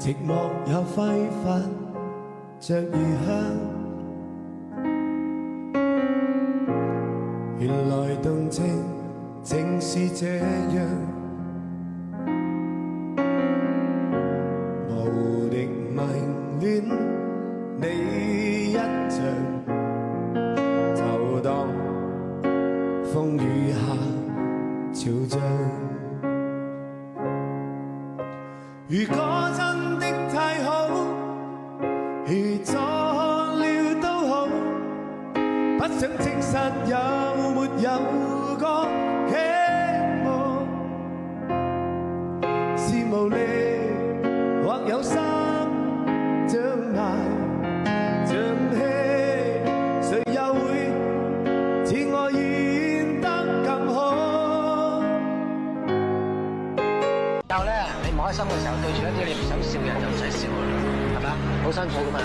寂寞也揮發着異鄉。原來動情正是這樣，無力迷戀你一場，就當風雨下潮漲。如果真的太好，如錯了都好，不想證實有沒有個希望，是無力或有心障礙，像戲誰又會似我演得更好？然後咧，你唔開心嘅時候對住一啲你唔想笑嘅人就唔使笑啦，係咪啊？好辛苦噶嘛。